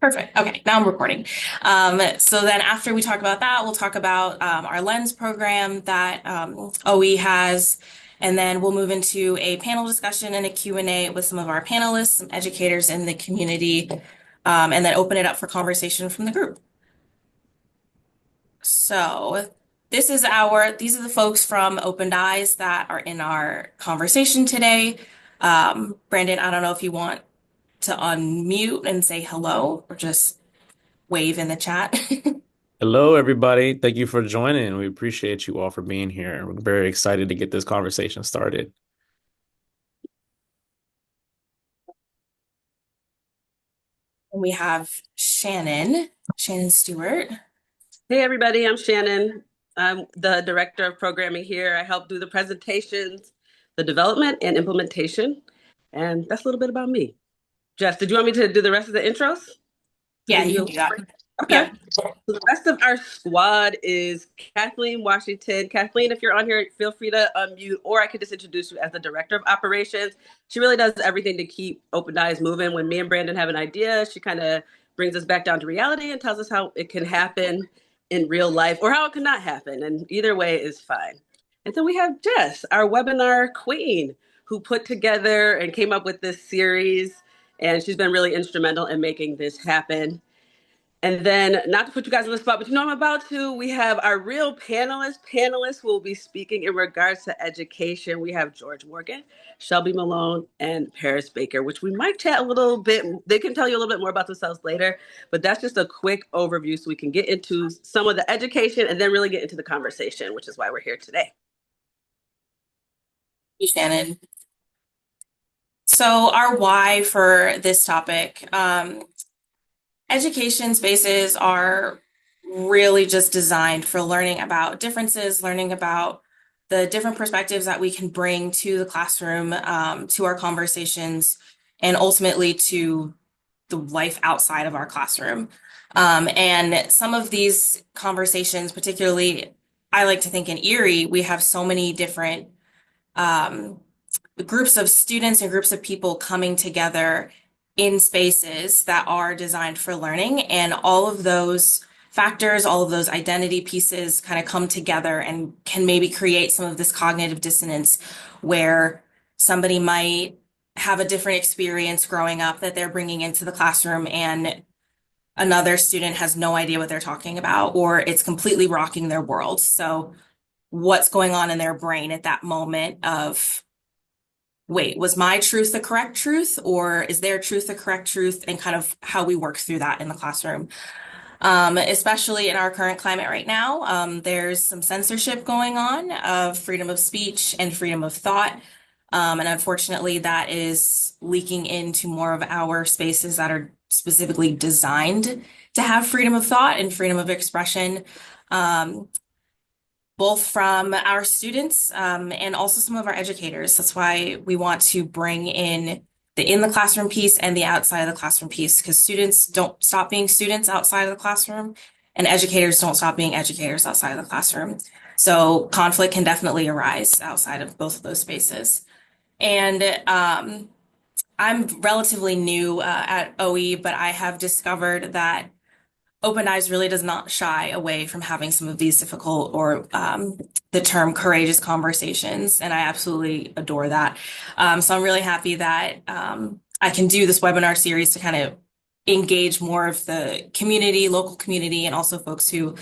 Perfect. Okay, now I'm recording. So then after we talk about that, we'll talk about our Lens program that OE has, and then we'll move into a panel discussion and a Q&A with some of our panelists, some educators in the community, and then open it up for conversation from the group. So these are the folks from Open Dies that are in our conversation today. Brandon, I don't know if you want to unmute and say hello or just wave in the chat. Hello, everybody. Thank you for joining. We appreciate you all for being here. We're very excited to get this conversation started. And we have Shannon Stewart. Hey everybody, I'm Shannon. I'm the director of programming here. I help do the presentations, the development and implementation. And that's a little bit about me. Jess, did you want me to do the rest of the intros? To Yeah, give you can you do that. Okay. Yeah. So the rest of our squad is Kathleen Washington. Kathleen, if you're on here, feel free to unmute, or I could just introduce you as the director of operations. She really does everything to keep Open Dies moving. When me and Brandon have an idea, she kind of brings us back down to reality and tells us how it can happen in real life or how it cannot happen. And either way is fine. And then we have Jess, our webinar queen, who put together and came up with this series. And she's been really instrumental in making this happen. And then, not to put you guys on the spot, but you know I'm about to. We have our real panelists who will be speaking in regards to education. We have George Morgan, Shelby Malone, and Paris Baker, which we might chat a little bit. They can tell you a little bit more about themselves later, but that's just a quick overview so we can get into some of the education and then really get into the conversation, which is why we're here today. Hey, Shannon. So our why for this topic, education spaces are really just designed for learning about differences, learning about the different perspectives that we can bring to the classroom, to our conversations, and ultimately to the life outside of our classroom. And some of these conversations, particularly, I like to think in Erie, we have so many different um, groups of students and groups of people coming together in spaces that are designed for learning. And all of those factors, all of those identity pieces kind of come together and can maybe create some of this cognitive dissonance where somebody might have a different experience growing up that they're bringing into the classroom and another student has no idea what they're talking about, or it's completely rocking their world. So what's going on in their brain at that moment of, wait, was my truth the correct truth, or is their truth the correct truth, and kind of how we work through that in the classroom. Especially in our current climate right now, there's some censorship going on of freedom of speech and freedom of thought. And unfortunately, that is leaking into more of our spaces that are specifically designed to have freedom of thought and freedom of expression. Um, both from our students and also some of our educators. That's why we want to bring in the classroom piece and the outside of the classroom piece, because students don't stop being students outside of the classroom and educators don't stop being educators outside of the classroom. So conflict can definitely arise outside of both of those spaces. And I'm relatively new at OE, but I have discovered that Open Eyes really does not shy away from having some of these difficult or the term courageous conversations. And I absolutely adore that. So I'm really happy that I can do this webinar series to kind of engage more of the community, local community, and also folks who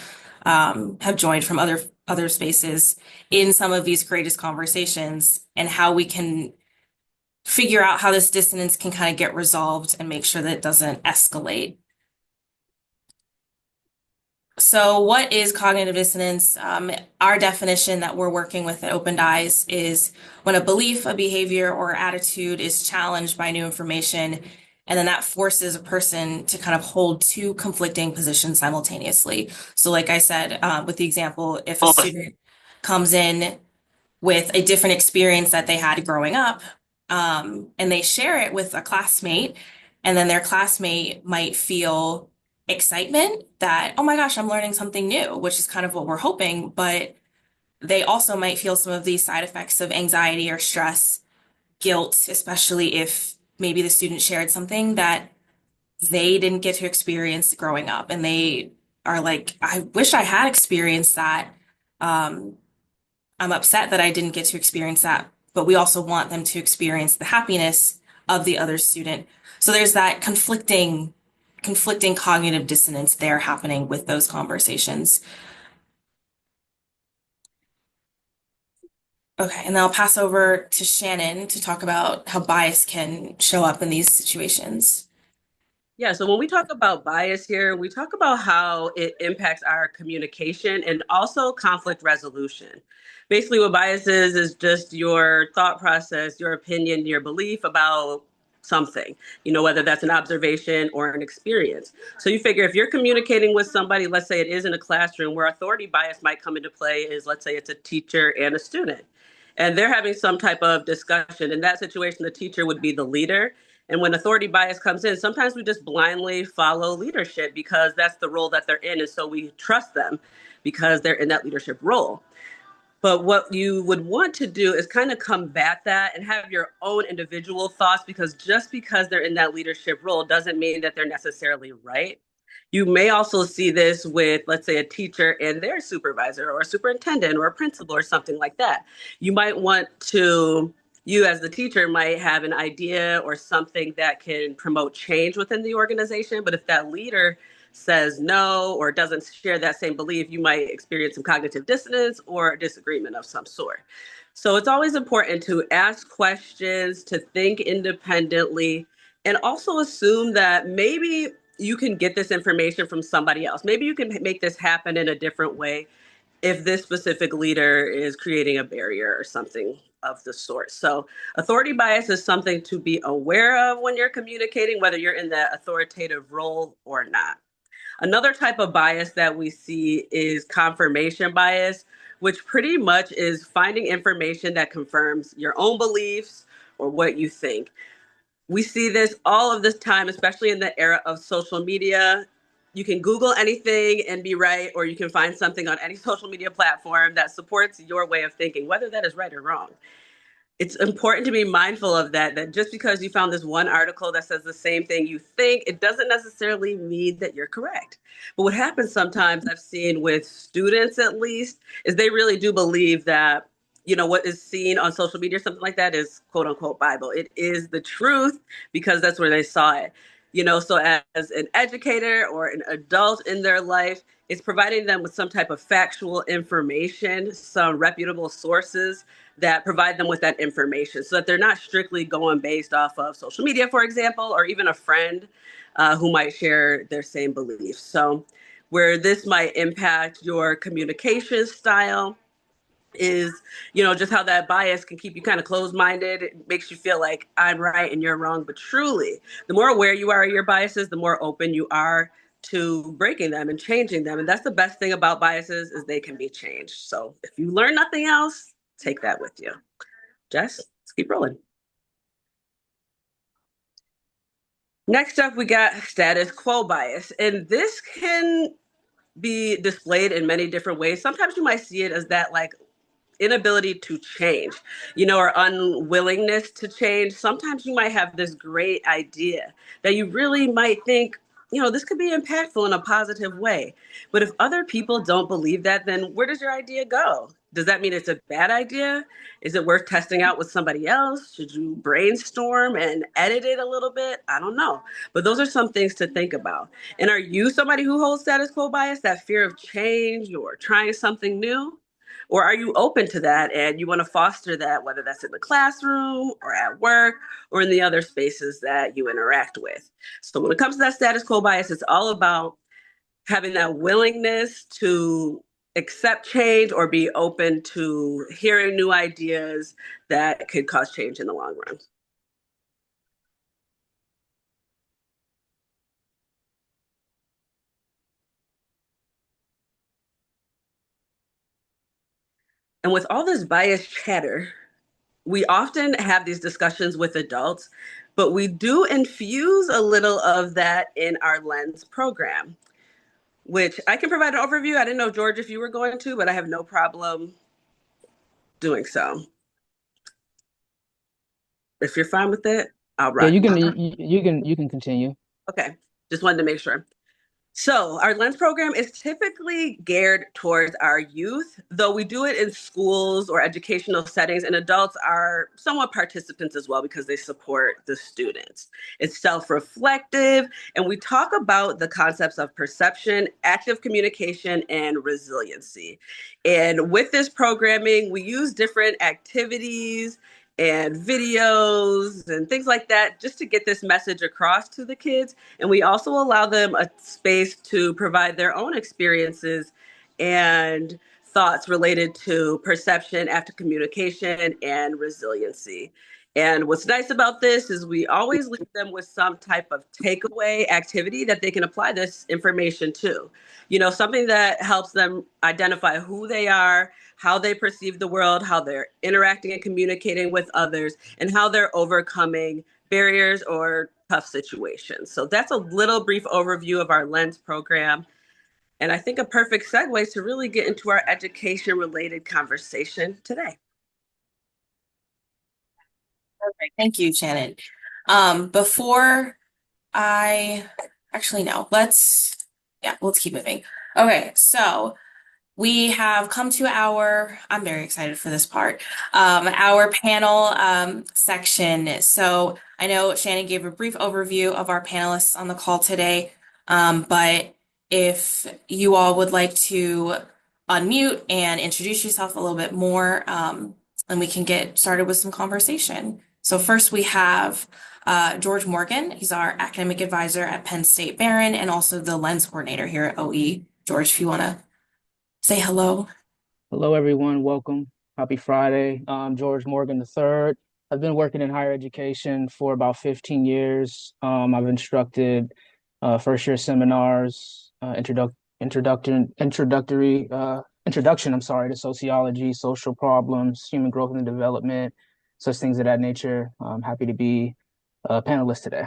have joined from other spaces in some of these courageous conversations and how we can figure out how this dissonance can kind of get resolved and make sure that it doesn't escalate. So what is cognitive dissonance? Our definition that we're working with at Open Dies is when a belief, a behavior, or attitude is challenged by new information, and then that forces a person to kind of hold two conflicting positions simultaneously. So like I said, with the example, if a student comes in with a different experience that they had growing up, and they share it with a classmate, and then their classmate might feel excitement that, oh my gosh, I'm learning something new, which is kind of what we're hoping, but they also might feel some of these side effects of anxiety or stress, guilt, especially if maybe the student shared something that they didn't get to experience growing up. And they are like, I wish I had experienced that. Um, I'm upset that I didn't get to experience that, but we also want them to experience the happiness of the other student. So there's that conflicting cognitive dissonance there happening with those conversations. Okay, and then I'll pass over to Shannon to talk about how bias can show up in these situations. Yeah, so when we talk about bias here, we talk about how it impacts our communication and also conflict resolution. Basically, what bias is just your thought process, your opinion, your belief about something, whether that's an observation or an experience. So you figure if you're communicating with somebody, let's say it is in a classroom where authority bias might come into play, is let's say it's a teacher and a student. And they're having some type of discussion. In that situation, the teacher would be the leader, and when authority bias comes in, sometimes we just blindly follow leadership because that's the role that they're in. And so we trust them because they're in that leadership role. But what you would want to do is kind of combat that and have your own individual thoughts, because just because they're in that leadership role doesn't mean that they're necessarily right. You may also see this with, let's say, a teacher and their supervisor or a superintendent or a principal or something like that. You might want to, you as the teacher might have an idea or something that can promote change within the organization. But if that leader says no or doesn't share that same belief, you might experience some cognitive dissonance or disagreement of some sort. So it's always important to ask questions, to think independently, and also assume that maybe you can get this information from somebody else. Maybe you can make this happen in a different way if this specific leader is creating a barrier or something of the sort. So authority bias is something to be aware of when you're communicating, whether you're in that authoritative role or not. Another type of bias that we see is confirmation bias, which pretty much is finding information that confirms your own beliefs or what you think. We see this all of this time, especially in the era of social media. You can Google anything and be right, or you can find something on any social media platform that supports your way of thinking, whether that is right or wrong. It's important to be mindful of that just because you found this one article that says the same thing you think, it doesn't necessarily mean that you're correct. But what happens sometimes, I've seen with students at least, is they really do believe that, what is seen on social media or something like that is quote unquote Bible. It is the truth because that's where they saw it. So as an educator or an adult in their life, it's providing them with some type of factual information, some reputable sources that provide them with that information so that they're not strictly going based off of social media, for example, or even a friend who might share their same beliefs. So where this might impact your communication style is, just how that bias can keep you kind of closed-minded. It makes you feel like I'm right and you're wrong. But truly, the more aware you are of your biases, the more open you are to breaking them and changing them. And that's the best thing about biases, is they can be changed. So if you learn nothing else, take that with you. Jess, let's keep rolling. Next up, we got status quo bias. And this can be displayed in many different ways. Sometimes you might see it as that like inability to change, or unwillingness to change. Sometimes you might have this great idea that you really might think, this could be impactful in a positive way. But if other people don't believe that, then where does your idea go? Does that mean it's a bad idea? Is it worth testing out with somebody else? Should you brainstorm and edit it a little bit? I don't know. But those are some things to think about. And are you somebody who holds status quo bias, that fear of change or trying something new? Or are you open to that and you want to foster that, whether that's in the classroom or at work or in the other spaces that you interact with? So when it comes to that status quo bias, it's all about having that willingness to accept change or be open to hearing new ideas that could cause change in the long run. And with all this bias chatter, we often have these discussions with adults, but we do infuse a little of that in our Lens program, which I can provide an overview. I didn't know, George, if you were going to, but I have no problem doing so. If you're fine with it, I'll Yeah, run. you can continue. Okay. Just wanted to make sure. So, our Lens program is typically geared towards our youth, though we do it in schools or educational settings, and adults are somewhat participants as well because they support the students. It's self reflective, and we talk about the concepts of perception, active communication, and resiliency. And with this programming, we use different activities and videos and things like that just to get this message across to the kids, and we also allow them a space to provide their own experiences and thoughts related to perception, active communication, and resiliency. And what's nice about this is we always leave them with some type of takeaway activity that they can apply this information to. Something that helps them identify who they are, how they perceive the world, how they're interacting and communicating with others, and how they're overcoming barriers or tough situations. So that's a little brief overview of our Lens program. And I think a perfect segue to really get into our education related conversation today. Perfect. Thank you, Shannon. Before I actually no, let's keep moving. Okay, so we have come to I'm very excited for this part, our panel section. So I know Shannon gave a brief overview of our panelists on the call today, but if you all would like to unmute and introduce yourself a little bit more, and we can get started with some conversation. So first we have George Morgan. He's our academic advisor at Penn State Barron and also the Lens coordinator here at OE. George, if you want to say hello. Hello, everyone. Welcome. Happy Friday. I'm George Morgan III. I've been working in higher education for about 15 years. I've instructed first-year seminars, introduction, to sociology, social problems, human growth and development, such things of that nature. I'm happy to be a panelist today.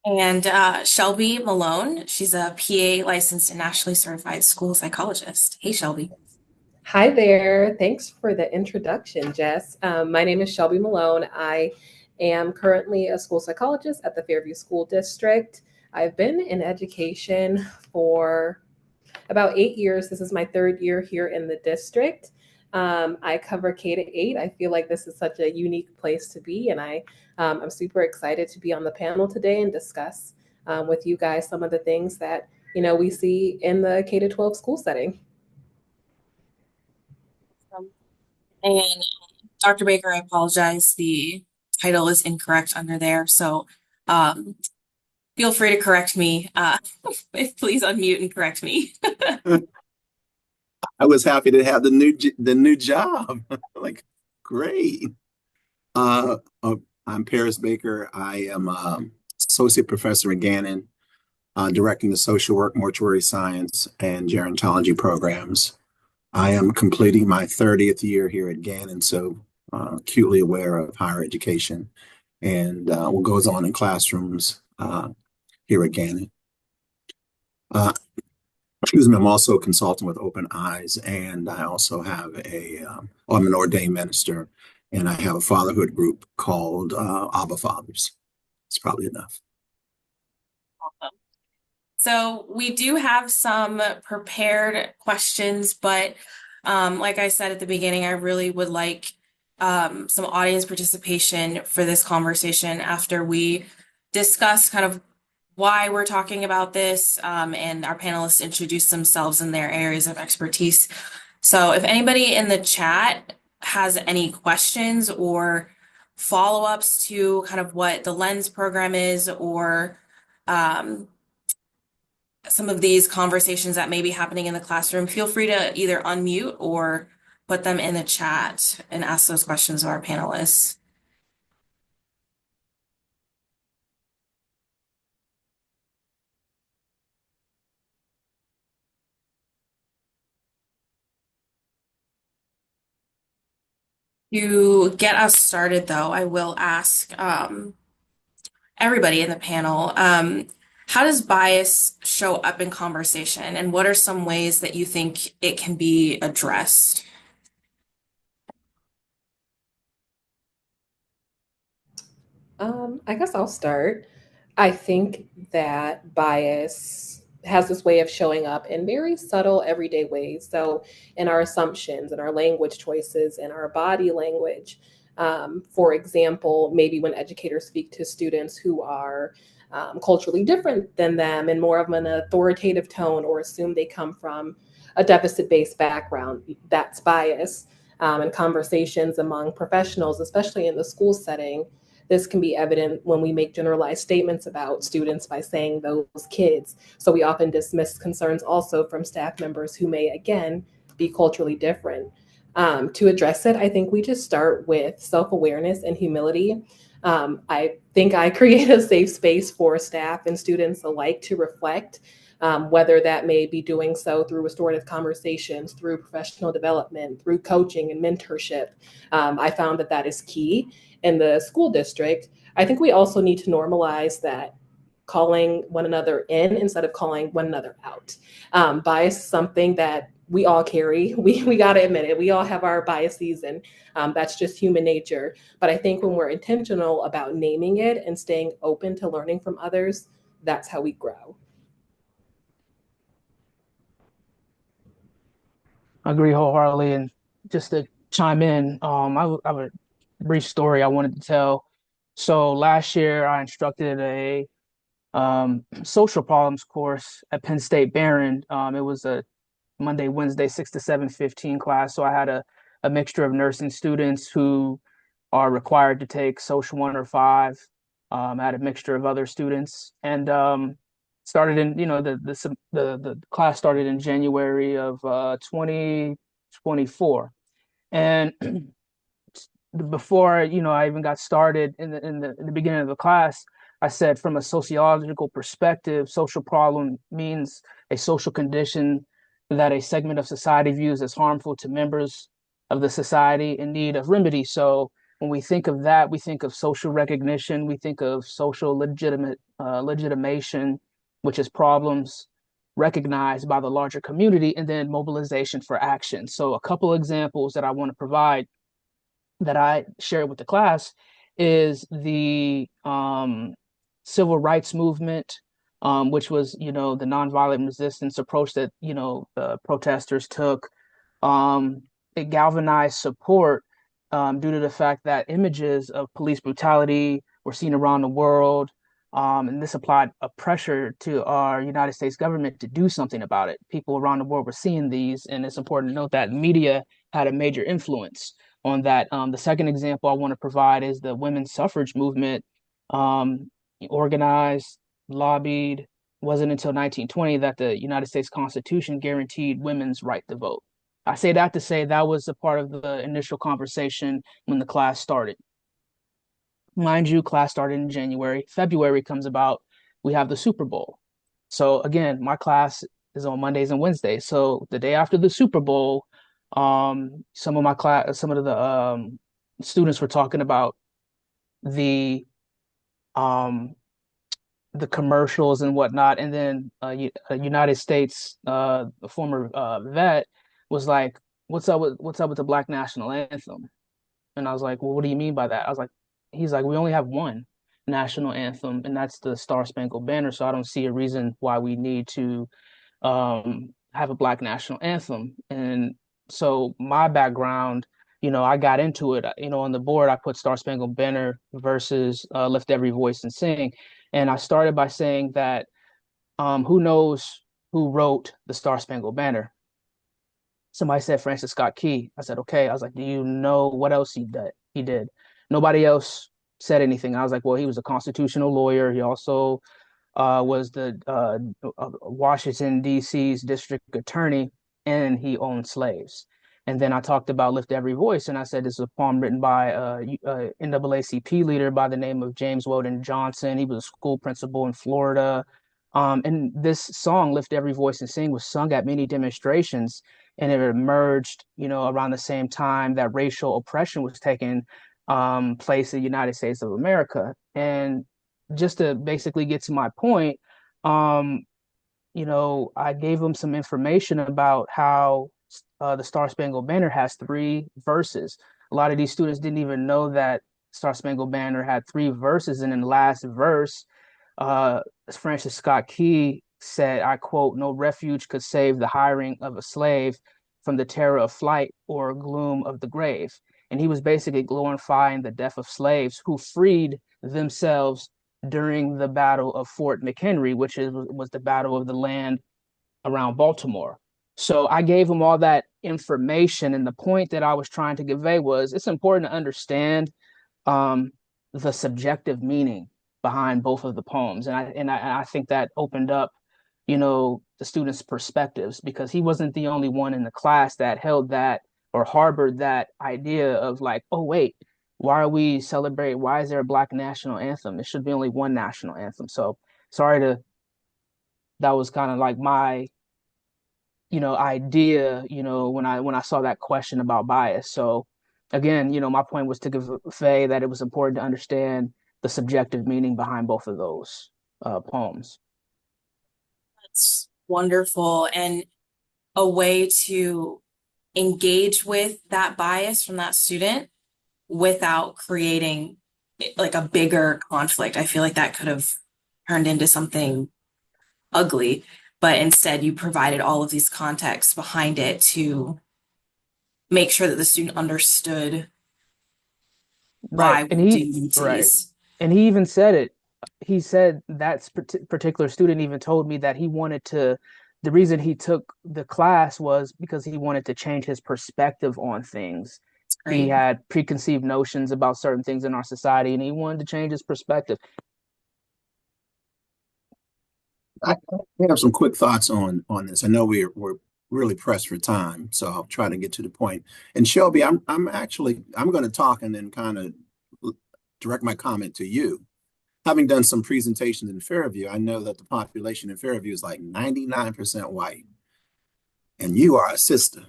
And Shelby Malone, she's a PA licensed and nationally certified school psychologist. Hey, Shelby. Hi there. Thanks for the introduction, Jess. My name is Shelby Malone. I am currently a school psychologist at the Fairview School District. I've been in education for about 8 years. This is my third year here in the district. I cover K-8. I feel like this is such a unique place to be, and I'm super excited to be on the panel today and discuss with you guys some of the things that we see in the K-12 school setting. And Dr. Baker, I apologize. The title is incorrect under there, so feel free to correct me. Please unmute and correct me. I was happy to have the new job. Like, great. I'm Paris Baker. I am associate professor at Gannon, directing the social work, mortuary science, and gerontology programs. I am completing my 30th year here at Gannon, so acutely aware of higher education and what goes on in classrooms here at Gannon. I'm also a consultant with Open Eyes, and I also have I'm an ordained minister, and I have a fatherhood group called Abba Fathers. It's probably enough. Awesome. So we do have some prepared questions, but like I said at the beginning, I really would like some audience participation for this conversation after we discuss kind of why we're talking about this, and our panelists introduce themselves and their areas of expertise. So if anybody in the chat has any questions or follow-ups to kind of what the Lens program is, or some of these conversations that may be happening in the classroom, feel free to either unmute or put them in the chat and ask those questions of our panelists. To get us started, though, I will ask everybody in the panel, how does bias show up in conversation, and what are some ways that you think it can be addressed? I guess I'll start. I think that bias has this way of showing up in very subtle, everyday ways. So, in our assumptions, in our language choices, in our body language. For example, maybe when educators speak to students who are culturally different than them in more of an authoritative tone or assume they come from a deficit based background, that's bias. And conversations among professionals, especially in the school setting, this can be evident when we make generalized statements about students by saying those kids. So we often dismiss concerns also from staff members who may, again, be culturally different. To address it, I think we just start with self awareness and humility. I think I create a safe space for staff and students alike to reflect, whether that may be doing so through restorative conversations, through professional development, through coaching and mentorship. I found that that is key in the school district. I think we also need to normalize that calling one another in instead of calling one another out. Bias is something that we all carry. We got to admit it. We all have our biases, and that's just human nature. But I think when we're intentional about naming it and staying open to learning from others, that's how we grow. I agree wholeheartedly. And just to chime in, I have a brief story I wanted to tell. So last year, I instructed a social problems course at Penn State Barron. It was a Monday, Wednesday, 6 to 7:15 class. So I had a mixture of nursing students who are required to take social 1 or 5. I had a mixture of other students, and started in, the class started in January of 2024. And before, I even got started in the beginning of the class, I said, from a sociological perspective, social problem means a social condition that a segment of society views as harmful to members of the society in need of remedy. So when we think of that, we think of social recognition, we think of social legitimation, which is problems recognized by the larger community, and then mobilization for action. So a couple examples that I want to provide that I shared with the class is the civil rights movement, which was, the nonviolent resistance approach that, the protesters took. It galvanized support due to the fact that images of police brutality were seen around the world. And this applied a pressure to our United States government to do something about it. People around the world were seeing these, and it's important to note that media had a major influence on that. The second example I want to provide is the women's suffrage movement. Um, Organized, lobbied. It wasn't until 1920 that the United States Constitution guaranteed women's right to vote. I say that to say that was a part of the initial conversation when the class started. Mind you, class started in January. February comes about, we have the Super Bowl. So again, my class is on Mondays and Wednesdays. So the day after the Super Bowl, some of the students were talking about the um, the commercials and whatnot, and then a United States, a former vet, was like, "What's up with the Black National Anthem?" And I was like, "Well, what do you mean by that?" He's like, "We only have one national anthem, and that's the Star Spangled Banner. So I don't see a reason why we need to have a Black national anthem." And so my background, I got into it. On the board, I put Star Spangled Banner versus Lift Every Voice and Sing. And I started by saying that who knows who wrote the Star Spangled Banner? Somebody said Francis Scott Key. I said, okay. I was like, do you know what else he did? He did. Nobody else said anything. I was like, well, he was a constitutional lawyer. He also was the Washington, D.C.'s district attorney, and he owned slaves. And then I talked about Lift Every Voice, and I said this is a poem written by a NAACP leader by the name of James Weldon Johnson. He was a school principal in Florida. And this song, Lift Every Voice and Sing, was sung at many demonstrations, and it emerged, around the same time that racial oppression was taking place in the United States of America. And just to basically get to my point, I gave them some information about how the Star Spangled Banner has 3 verses. A lot of these students didn't even know that Star Spangled Banner had 3 verses, and in the last verse, uh, Francis Scott Key said, I quote, "No refuge could save the hiring of a slave from the terror of flight or gloom of the grave." And he was basically glorifying the death of slaves who freed themselves during the Battle of Fort McHenry, which was the battle of the land around Baltimore. So I gave him all that information, and the point that I was trying to convey was it's important to understand um, the subjective meaning behind both of the poems, and I think that opened up, the students' perspectives, because he wasn't the only one in the class that held that or harbored that idea of like, oh wait, why are we celebrating? Why is there a Black national anthem? It should be only one national anthem. So sorry to that was kind of like my idea, when I saw that question about bias. So again, my point was to convey that it was important to understand the subjective meaning behind both of those poems. That's wonderful. And a way to engage with that bias from that student without creating like a bigger conflict. I feel like that could have turned into something ugly, but instead you provided all of these contexts behind it to make sure that the student understood why Right. we do need to Right. use. And he even said it. He said that particular student even told me that the reason he took the class was because he wanted to change his perspective on things. It's He great. had preconceived notions about certain things in our society, and he wanted to change his perspective. I have some quick thoughts on this. I know we're really pressed for time, so I'll try to get to the point. And Shelby, I'm going to talk and then kind of direct my comment to you. Having done some presentations in Fairview, I know that the population in Fairview is like 99% white, and you are a sister.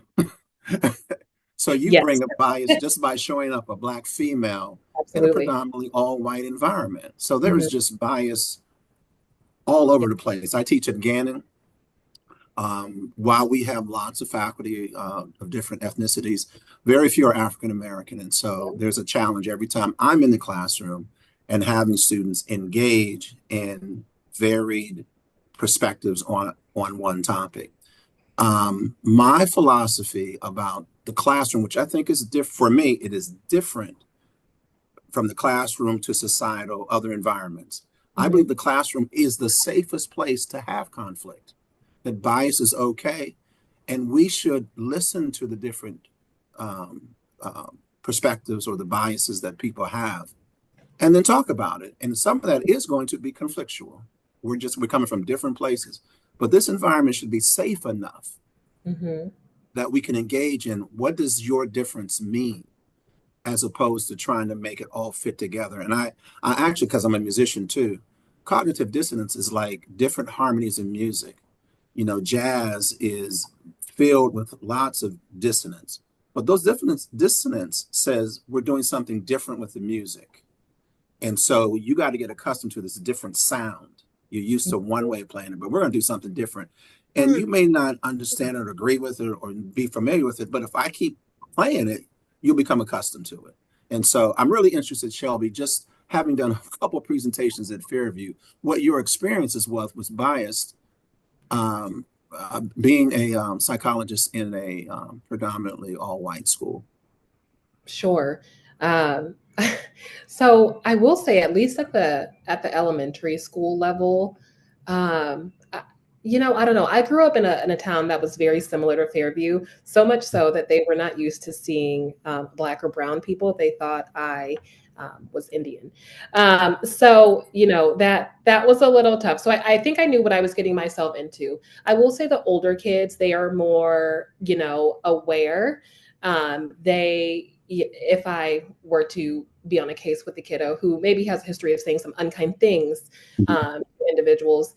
So you Yes, bring a bias just by showing up a Black female in a absolutely. predominantly all white environment. So there is Mhm. just bias all over the place. I teach at Gannon. While we have lots of faculty of different ethnicities, very few are African American. And so there's a challenge every time I'm in the classroom and having students engage in varied perspectives on one topic. My philosophy about the classroom, which I think is different for me, it is different from the classroom to societal other environments. I Mhm. believe the classroom is the safest place to have conflict, that bias is okay, and we should listen to the different um, perspectives or the biases that people have, and then talk about it. And some of that is going to be conflictual. We're coming from different places, but this environment should be safe enough Mhm. that we can engage in what does your difference mean, as opposed to trying to make it all fit together. And I actually, because I'm a musician too, cognitive dissonance is like different harmonies in music. Jazz is filled with lots of dissonance, but those dissonance says we're doing something different with the music. And so you got to get accustomed to this different sound. You're used to one way of playing it, but we're going to do something different. And you may not understand it or agree with it or be familiar with it, but if I keep playing it, you'll become accustomed to it. And so I'm really interested, Shelby, just having done a couple of presentations at Fairview, what your experiences was biased, being a psychologist in a predominantly all white school. Sure. Um, so I will say, at least at the elementary school level, I don't know. I grew up in a town that was very similar to Fairview, so much so that they were not used to seeing Black or brown people. They thought I was Indian. So that was a little tough. So I think I knew what I was getting myself into. I will say the older kids, they are more, aware. If I were to be on a case with a kiddo who maybe has a history of saying some unkind things to individuals,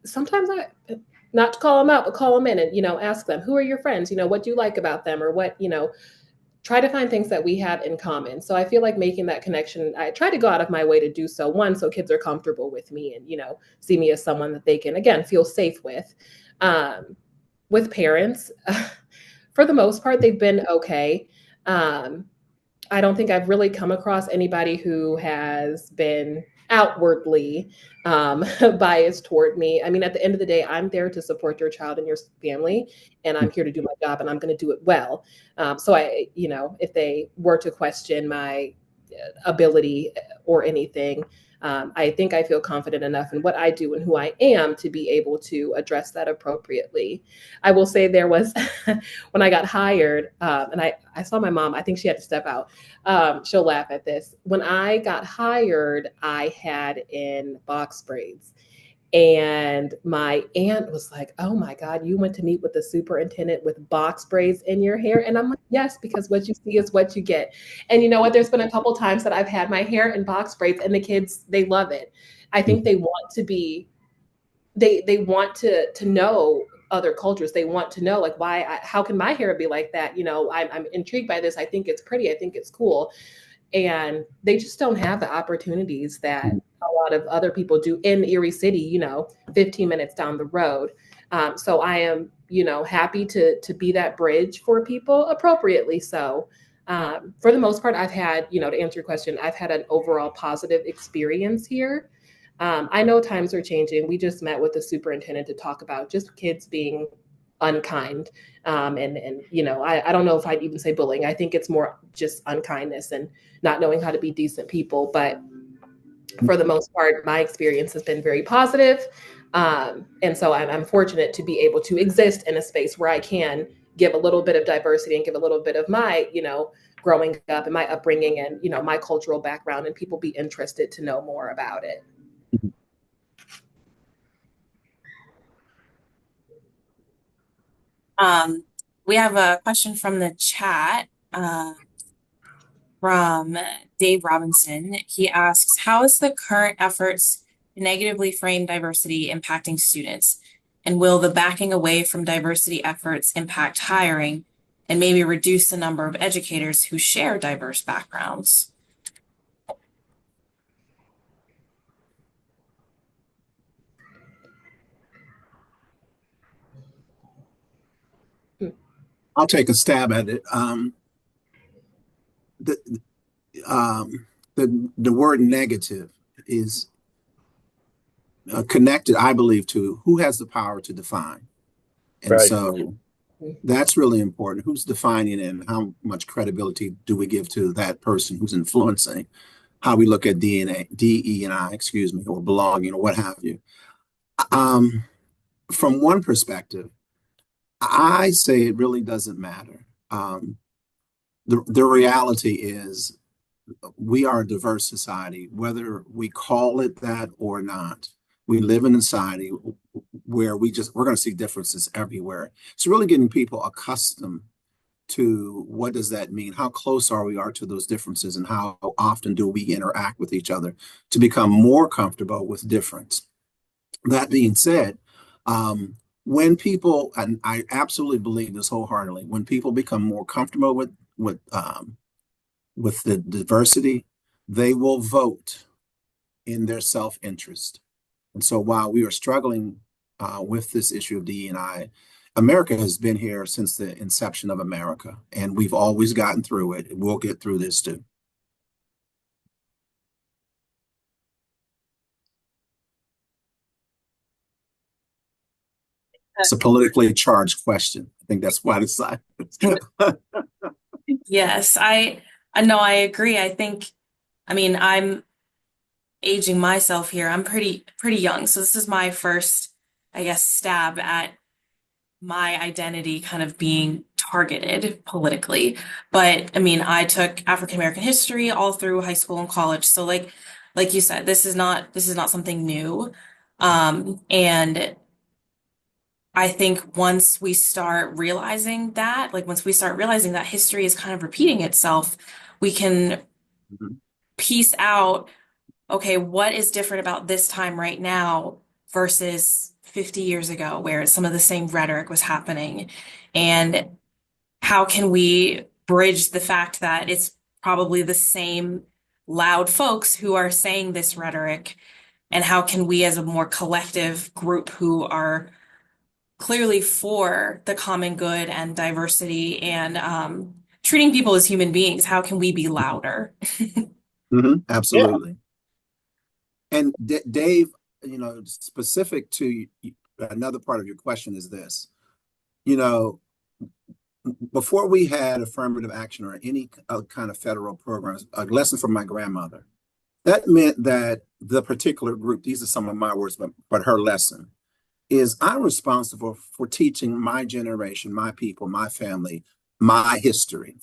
sometimes not to call them out, but call them in and, ask them, who are your friends? What do you like about them? Or what, try to find things that we have in common. So I feel like making that connection, I try to go out of my way to do so. One, so kids are comfortable with me and, see me as someone that they can, again, feel safe with. With parents, for the most part, they've been okay. I don't think I've really come across anybody who has been outwardly biased toward me. I mean, at the end of the day, I'm there to support your child and your family, and I'm here to do my job, and I'm going to do it well. So I, if they were to question my ability or anything, I think I feel confident enough in what I do and who I am to be able to address that appropriately. I will say there was, when I got hired, and I saw my mom, I think she had to step out. She'll laugh at this. When I got hired, I had in box braids. And my aunt was like, "Oh my God, you went to meet with the superintendent with box braids in your hair?" And I'm like, "Yes, because what you see is what you get." And you know what? There's been a couple times that I've had my hair in box braids, and the kids, they love it. I think they want to be, they want to know other cultures. They want to know, like, how can my hair be like that? I'm intrigued by this. I think it's pretty. I think it's cool. And they just don't have the opportunities that a lot of other people do in Erie City, 15 minutes down the road. So I am, happy to be that bridge for people appropriately. So for the most part, I've had, to answer your question, I've had an overall positive experience here. I know times are changing. We just met with the superintendent to talk about just kids being unkind. And I don't know if I'd even say bullying. I think it's more just unkindness and not knowing how to be decent people. But for the most part, my experience has been very positive. And so I'm fortunate to be able to exist in a space where I can give a little bit of diversity and give a little bit of my, growing up and my upbringing and, my cultural background, and people be interested to know more about it. We have a question from the chat from Dave Robinson. He asks, how is the current efforts to negatively frame diversity impacting students? And will the backing away from diversity efforts impact hiring and maybe reduce the number of educators who share diverse backgrounds? I'll take a stab at it. The word negative is connected, I believe, to who has the power to define. And Right. so that's really important. Who's defining it, and how much credibility do we give to that person who's influencing how we look at DE&I, or belonging, or what have you. From one perspective, I say it really doesn't matter. The reality is we are a diverse society, whether we call it that or not. We live in a society where we're going to see differences everywhere. It's really getting people accustomed to what does that mean? How close are we to those differences, and how often do we interact with each other to become more comfortable with difference? That being said, when people, and I absolutely believe this wholeheartedly, when people become more comfortable with the diversity, they will vote in their self-interest. And so while we are struggling with this issue of DE&I, America has been here since the inception of America, and we've always gotten through it. We'll get through this too. It's a politically charged question. I think that's why it's like. Yes, I know, I agree. I'm aging myself here. I'm pretty young. So this is my first, I guess, stab at my identity kind of being targeted politically. But I took African American history all through high school and college. So like you said, this is not something new. And I think once we start realizing that, history is kind of repeating itself, we can piece out, okay, what is different about this time right now versus 50 years ago, where some of the same rhetoric was happening? And how can we bridge the fact that it's probably the same loud folks who are saying this rhetoric? And how can we, as a more collective group who are clearly for the common good and diversity and treating people as human beings, how can we be louder? Absolutely. And Dave, specific to another part of your question is this, you know, before we had affirmative action or any kind of federal programs, a lesson from my grandmother, that meant that the particular group, these are some of my words, but her lesson is I'm responsible for teaching my generation, my people, my family, my history.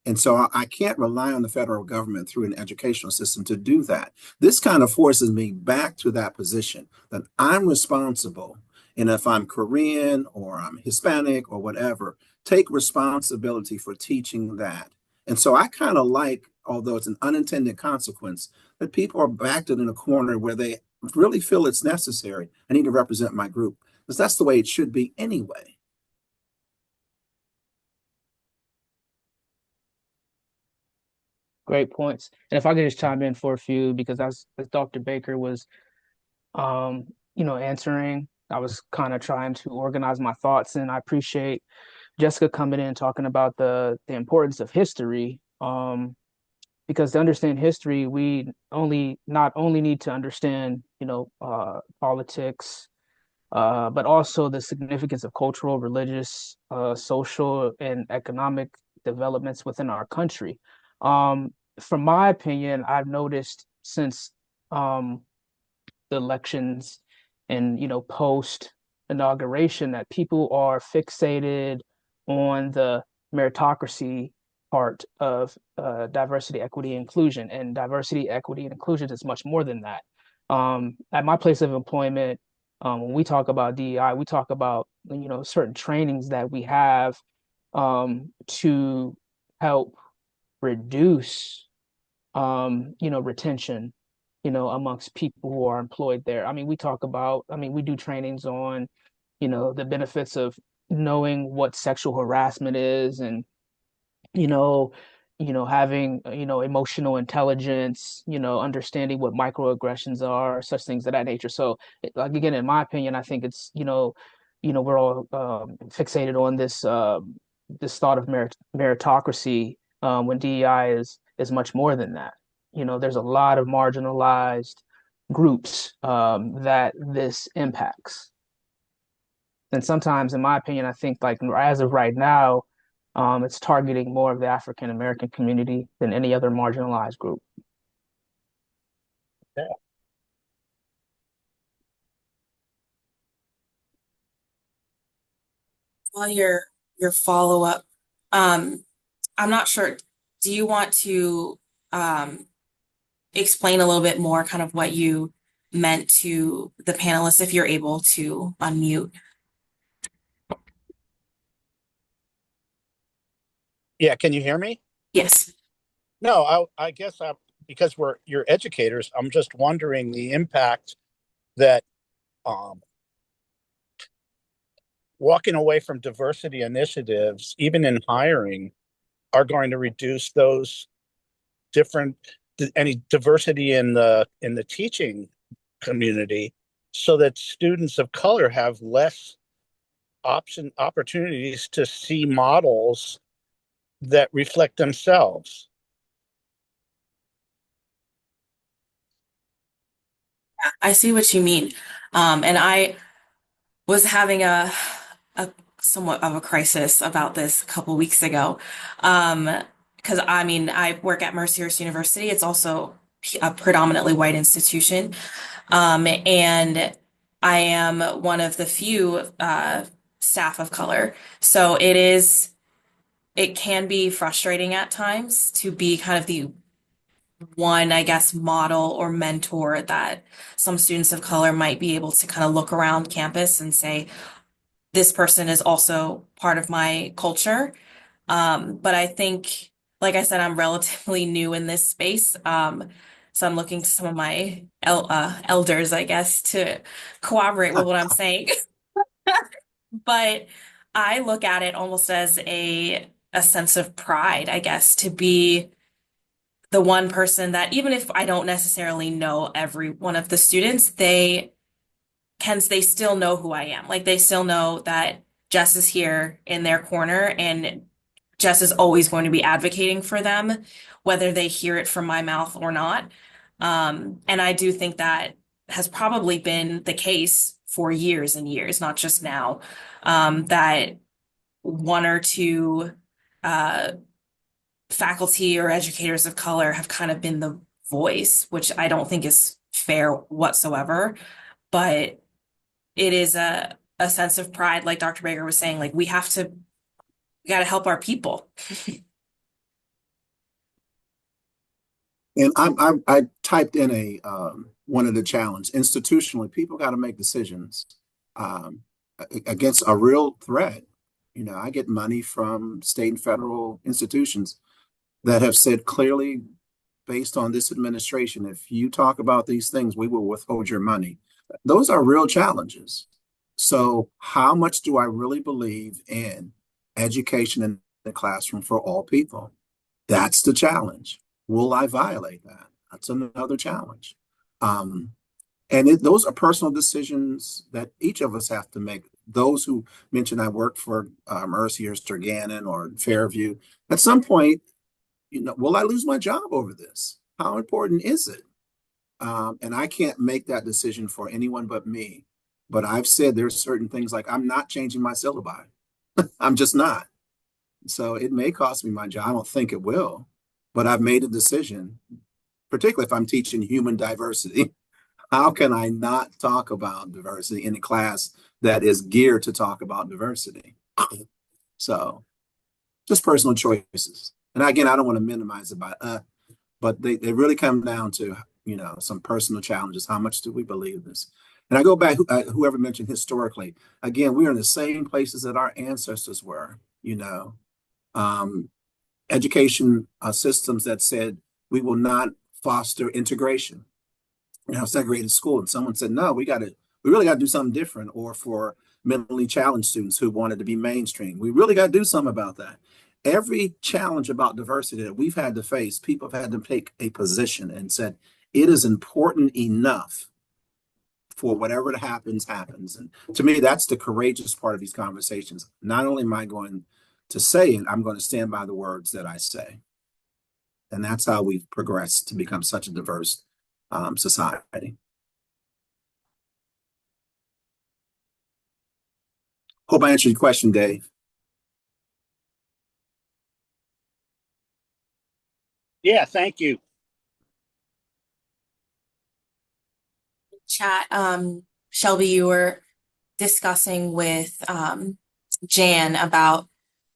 And so I can't rely on the federal government through an educational system to do that. This kind of forces me back to that position that I'm responsible. And if I'm Korean or I'm Hispanic or whatever, take responsibility for teaching that. And so I kind of like, although it's an unintended consequence, that people are backed in a corner where they really feel it's necessary. I need to represent my group because that's the way it should be anyway. Great points. And if I could just chime in for a few, because as Dr. Baker was, answering, I was kind of trying to organize my thoughts, and I appreciate Jessica coming in and talking about the importance of history. Because to understand history, we not only need to understand, politics, but also the significance of cultural, religious, social, and economic developments within our country. From my opinion, I've noticed since the elections and post inauguration that people are fixated on the meritocracy part of diversity, equity, inclusion, and diversity, equity, and inclusion is much more than that. At my place of employment, when we talk about DEI, we talk about certain trainings that we have to help reduce retention, amongst people who are employed there. I mean, we do trainings on, the benefits of knowing what sexual harassment is and, having, emotional intelligence, understanding what microaggressions are, such things of that nature. So, like, again, in my opinion, I think it's, we're all fixated on this thought of meritocracy when DEI is much more than that. There's a lot of marginalized groups that this impacts. And sometimes, in my opinion, I think like as of right now, it's targeting more of the African American community than any other marginalized group. Yeah. Well, your follow-up, I'm not sure. Do you want to explain a little bit more kind of what you meant to the panelists if you're able to unmute? Yeah, can you hear me? Yes. No, I guess because you're educators, I'm just wondering the impact that walking away from diversity initiatives, even in hiring, are going to reduce any diversity in the teaching community, so that students of color have less opportunities to see models that reflect themselves. I see what you mean. And I was having a somewhat of a crisis about this a couple weeks ago. Because I mean, I work at Mercyhurst University. It's also a predominantly white institution. And I am one of the few staff of color. So it can be frustrating at times to be kind of the one, I guess, model or mentor that some students of color might be able to kind of look around campus and say, this person is also part of my culture. But I think, like I said, I'm relatively new in this space. So I'm looking to some of my elders, I guess, to cooperate with what I'm saying. But I look at it almost as a sense of pride, I guess, to be the one person that even if I don't necessarily know every one of the students, they still know who I am. Like they still know that Jess is here in their corner and Jess is always going to be advocating for them, whether they hear it from my mouth or not. And I do think that has probably been the case for years and years, not just now, that one or two faculty or educators of color have kind of been the voice, which I don't think is fair whatsoever. But it is a sense of pride, like Dr. Baker was saying, like we got to help our people. And I typed in a one of the challenge institutionally. People got to make decisions against a real threat. You know, I get money from state and federal institutions that have said clearly, based on this administration, if you talk about these things, we will withhold your money. Those are real challenges. So, how much do I really believe in education in the classroom for all people? That's the challenge. Will I violate that? That's another challenge. Those are personal decisions that each of us have to make. Those who mentioned I work for Mercy or Sturgannon or Fairview, at some point, you know, will I lose my job over this? How important is it? And I can't make that decision for anyone but me. But I've said there's certain things like I'm not changing my syllabi. I'm just not. So it may cost me my job. I don't think it will, but I've made a decision, particularly if I'm teaching human diversity. How can I not talk about diversity in a class that is geared to talk about diversity? So just personal choices. And again, I don't want to minimize it but they really come down to, you know, some personal challenges. How much do we believe this? And I go back, whoever mentioned historically, again, we're in the same places that our ancestors were, you know, education systems that said we will not foster integration. You know, segregated school. And someone said, no, we really got to do something different. Or for mentally challenged students who wanted to be mainstream, we really got to do something about that. Every challenge about diversity that we've had to face, people have had to take a position and said, it is important enough for whatever happens. And to me, that's the courageous part of these conversations. Not only am I going to say it, I'm going to stand by the words that I say. And that's how we've progressed to become such a diverse society. Hope I answered your question, Dave. Yeah, thank you. Chat, Shelby, you were discussing with Jan about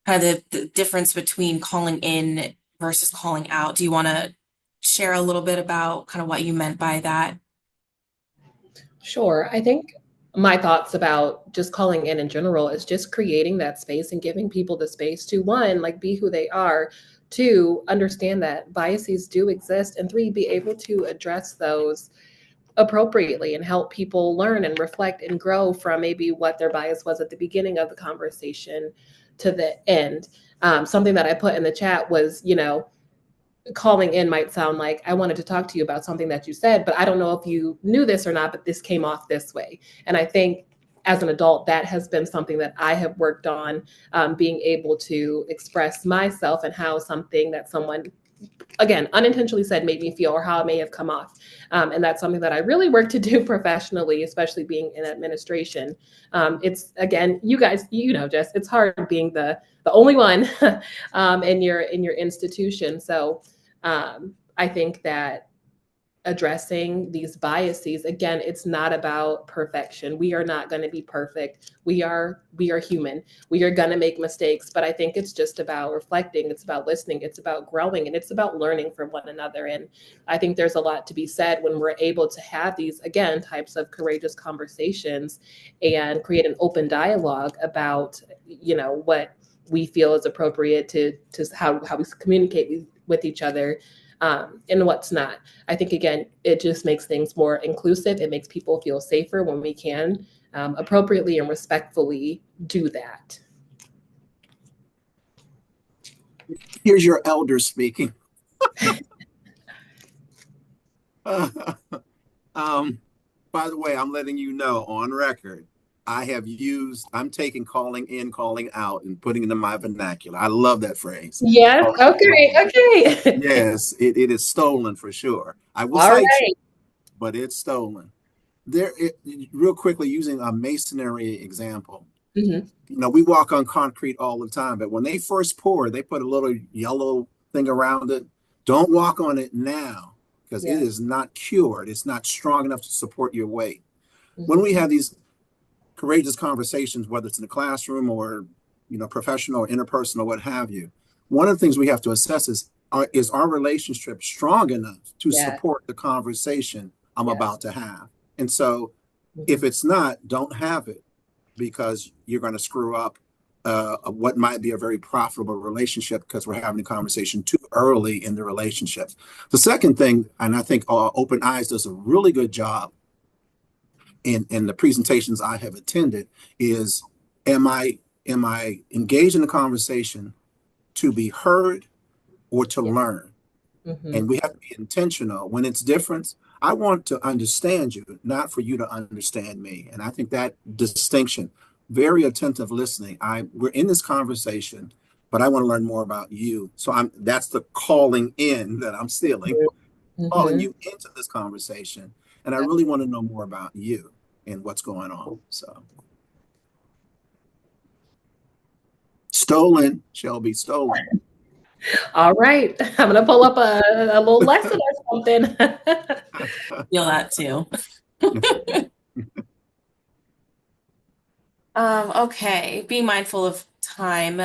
kind of the difference between calling in versus calling out. Do you want to share a little bit about kind of what you meant by that? Sure. I think my thoughts about just calling in general is just creating that space and giving people the space to, one, like be who they are, two, understand that biases do exist, and three, be able to address those appropriately and help people learn and reflect and grow from maybe what their bias was at the beginning of the conversation to the end. Something that I put in the chat was, you know, calling in might sound like I wanted to talk to you about something that you said, but I don't know if you knew this or not, but this came off this way. And I think as an adult, that has been something that I have worked on, being able to express myself and how something that someone, again, unintentionally said made me feel, or how it may have come off. And that's something that I really work to do professionally, especially being in administration. It's, again, you guys, you know, Jess, it's hard being the only one in your institution. So I think that addressing these biases, again, it's not about perfection. We are not going to be perfect. We are human. We are going to make mistakes, but I think it's just about reflecting. It's about listening. It's about growing, and it's about learning from one another. And I think there's a lot to be said when we're able to have these, again, types of courageous conversations and create an open dialogue about, you know, what we feel is appropriate to how we communicate with each other. And what's not. I think, again, it just makes things more inclusive. It makes people feel safer when we can appropriately and respectfully do that. Here's your elder speaking. By the way, I'm letting you know on record, I'm taking calling in, calling out, and putting it in my vernacular. I love that phrase. Yes. Okay. Yes, it is stolen for sure. I will All cite right. you, but it's stolen. real quickly, using a masonry example, Mhm. we walk on concrete all the time, but when they first pour, they put a little yellow thing around it. Don't walk on it now because it Yeah. is not cured. It's not strong enough to support your weight. When Mhm. we have these courageous conversations, whether it's in the classroom or, professional or interpersonal, what have you, one of the things we have to assess is our relationship strong enough to Yeah. support the conversation I'm Yes. about to have? And so if Mhm. it's not, don't have it because you're going to screw up what might be a very profitable relationship because we're having a conversation too early in the relationship. The second thing, and I think Open Eyes does a really good job in the presentations I have attended, is am I engaged in the conversation to be heard or to Yeah. learn? Mhm. And we have to be intentional. When it's different, I want to understand you, not for you to understand me. And I think that distinction, very attentive listening. We're in this conversation, but I want to learn more about you. So that's the calling in that I'm stealing, calling Mhm. you into this conversation. And I really want to know more about you and what's going on. So stolen, Shelby, stolen. All right. I'm gonna pull up a little lesson or something. Feel that too. Okay, be mindful of time.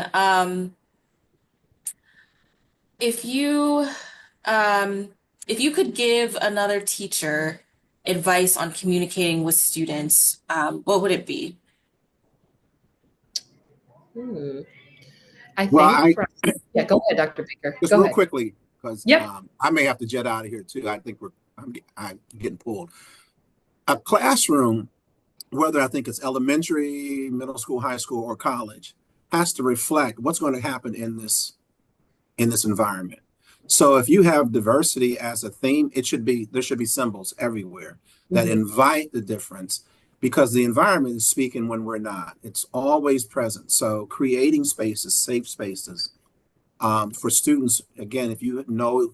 If you if you could give another teacher advice on communicating with students, what would it be? Hmm. I Well, think yeah, go ahead, Dr. Baker. just Go real ahead. quickly, because Yep. I may have to jet out of here too. I think I'm getting pulled. A classroom, whether I think it's elementary, middle school, high school, or college, has to reflect what's going to happen in this environment. So if you have diversity as a theme, there should be symbols everywhere that Mhm. invite the difference because the environment is speaking when we're not. It's always present. So creating spaces, safe spaces, for students, again, if you know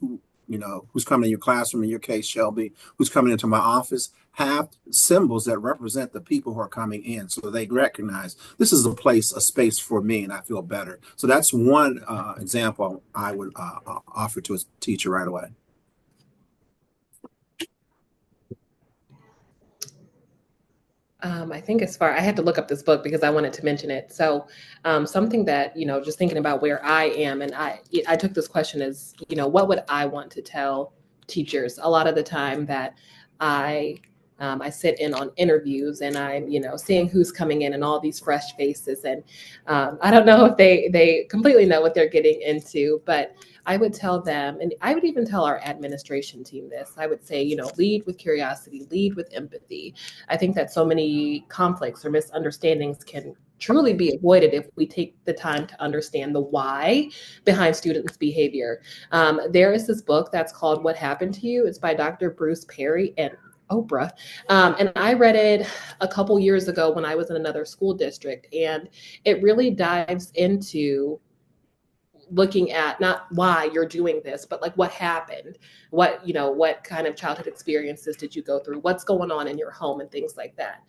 who's coming in your classroom, in your case, Shelby, who's coming into my office, have symbols that represent the people who are coming in so they recognize this is a space for me, and I feel better. So that's one example I would offer to a teacher right away. I think I had to look up this book because I wanted to mention it. So, something that, just thinking about where I am, and I took this question as, what would I want to tell teachers? A lot of the time that I, I sit in on interviews and I'm, seeing who's coming in and all these fresh faces. And I don't know if they completely know what they're getting into, but I would tell them, and I would even tell our administration team this. I would say, lead with curiosity, lead with empathy. I think that so many conflicts or misunderstandings can truly be avoided if we take the time to understand the why behind students' behavior. There is this book that's called What Happened to You. It's by Dr. Bruce Perry and Oprah. And I read it a couple years ago when I was in another school district. And it really dives into looking at not why you're doing this, but like what happened, what kind of childhood experiences did you go through, what's going on in your home and things like that.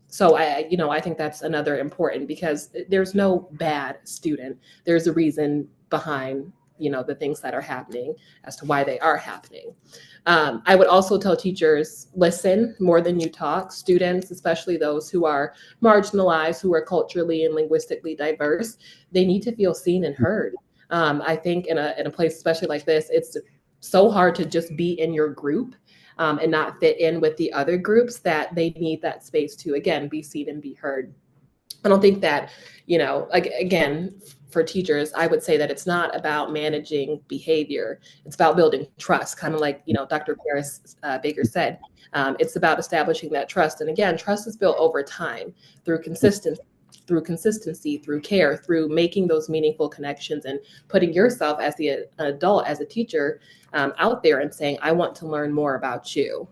So I think that's another important because there's no bad student. There's a reason behind, the things that are happening as to why they are happening. I would also tell teachers, listen more than you talk. Students, especially those who are marginalized, who are culturally and linguistically diverse, they need to feel seen and heard. I think in a place especially like this, it's so hard to just be in your group and not fit in with the other groups that they need that space to, again, be seen and be heard. I don't think that, again, for teachers, I would say that it's not about managing behavior. It's about building trust, kind of like, Dr. Paris Baker said. It's about establishing that trust. And again, trust is built over time through consistency, through care, through making those meaningful connections and putting yourself as the adult, as a teacher, out there and saying, I want to learn more about you.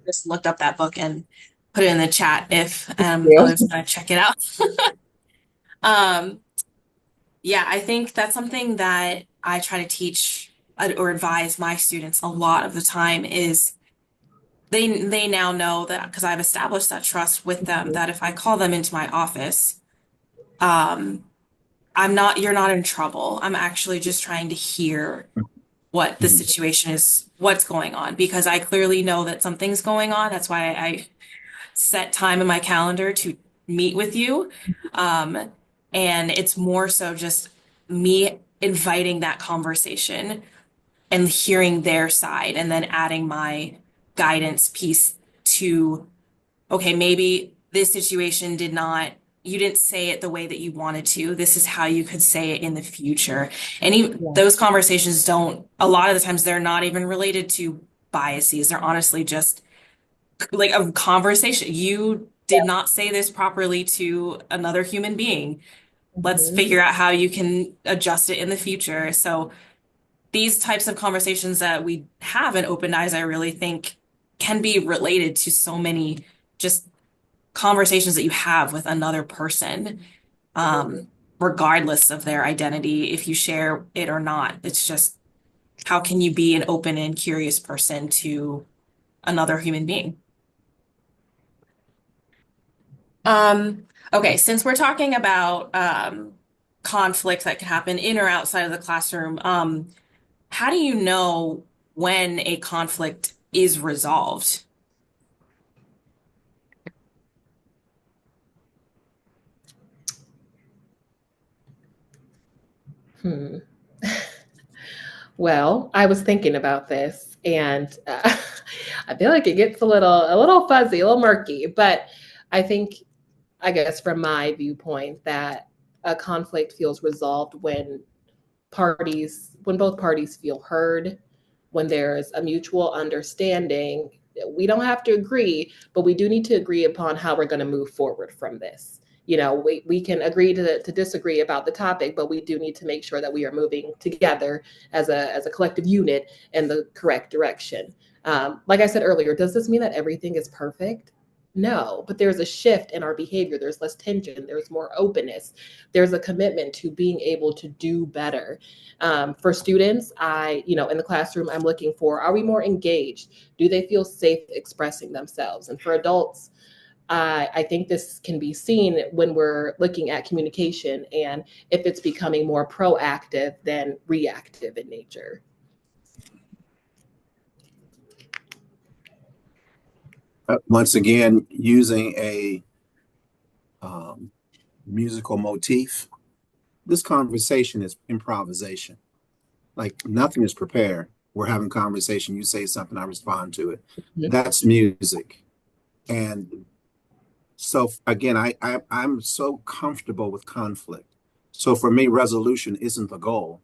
Just looked up that book and put it in the chat if you. others want to check it out. Um, yeah, I think that's something that I try to teach or advise my students a lot of the time is they now know that because I've established that trust with them that if I call them into my office, um, you're not in trouble. I'm actually just trying to hear what the Mhm. situation is, what's going on, because I clearly know that something's going on. That's why I set time in my calendar to meet with you. Um, and it's more so just me inviting that conversation and hearing their side and then adding my guidance piece to, okay, maybe this situation you didn't say it the way that you wanted to. This is how you could say it in the future. And even Yeah. those conversations a lot of the times, they're not even related to biases. They're honestly just like a conversation. You did not say this properly to another human being. Let's Mhm. figure out how you can adjust it in the future. So these types of conversations that we have in Open Eyes, I really think can be related to so many just conversations that you have with another person, regardless of their identity, if you share it or not. It's just how can you be an open and curious person to another human being? Okay, since we're talking about conflict that can happen in or outside of the classroom, how do you know when a conflict is resolved? Hmm. Well, I was thinking about this, and I feel like it gets a little fuzzy, a little murky. But I think, I guess, from my viewpoint, that a conflict feels resolved when both parties feel heard, when there's a mutual understanding. We don't have to agree, but we do need to agree upon how we're going to move forward from this. We can agree to disagree about the topic, but we do need to make sure that we are moving together as a collective unit in the correct direction. Like I said earlier, does this mean that everything is perfect? No, but there's a shift in our behavior. There's less tension. There's more openness. There's a commitment to being able to do better. For students, in the classroom, I'm looking for, are we more engaged? Do they feel safe expressing themselves? And for adults, I think this can be seen when we're looking at communication and if it's becoming more proactive than reactive in nature. Once again, using a um, musical motif, this conversation is improvisation. Like nothing is prepared. We're having conversation. You say something, I respond to it. Mhm. That's music. And so again, I'm so comfortable with conflict. So for me, resolution isn't the goal.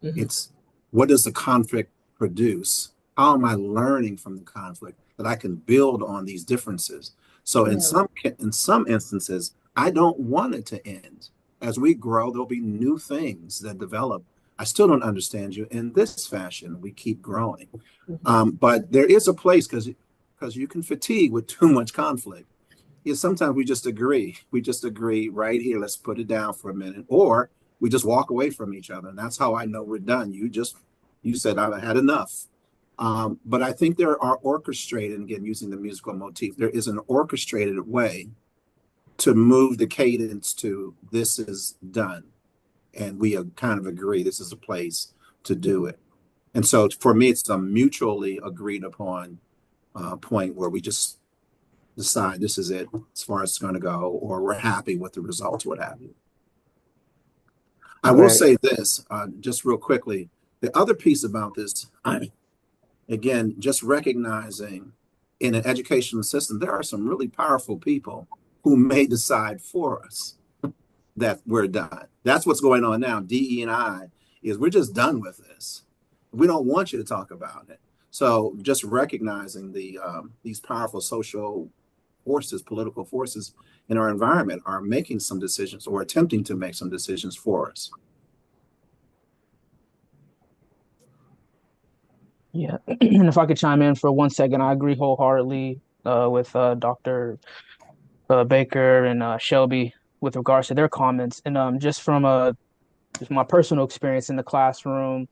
Mhm. It's what does the conflict produce? How am I learning from the conflict that I can build on these differences? So Yeah. in some instances, I don't want it to end. As we grow, there'll be new things that develop. I still don't understand you in this fashion. We keep growing, Mhm. but there is a place because you can fatigue with too much conflict. Yeah, sometimes we just agree. We just agree right here. Let's put it down for a minute, or we just walk away from each other, and that's how I know we're done. You said I've had enough. But I think there are orchestrated, again, using the musical motif, there is an orchestrated way to move the cadence to this is done. And we kind of agree this is a place to do it. And so for me, it's a mutually agreed upon point where we just decide this is it as far as it's going to go, or we're happy with the results, what have you. I will Right. say this just real quickly. The other piece about this, again, just recognizing in an educational system, there are some really powerful people who may decide for us that we're done. That's what's going on now. DE and I is we're just done with this. We don't want you to talk about it. So just recognizing these powerful social forces, political forces in our environment are making some decisions or attempting to make some decisions for us. Yeah. And if I could chime in for 1 second, I agree wholeheartedly with Dr. Baker and Shelby. with regards to their comments. And just just my personal experience in the classroom,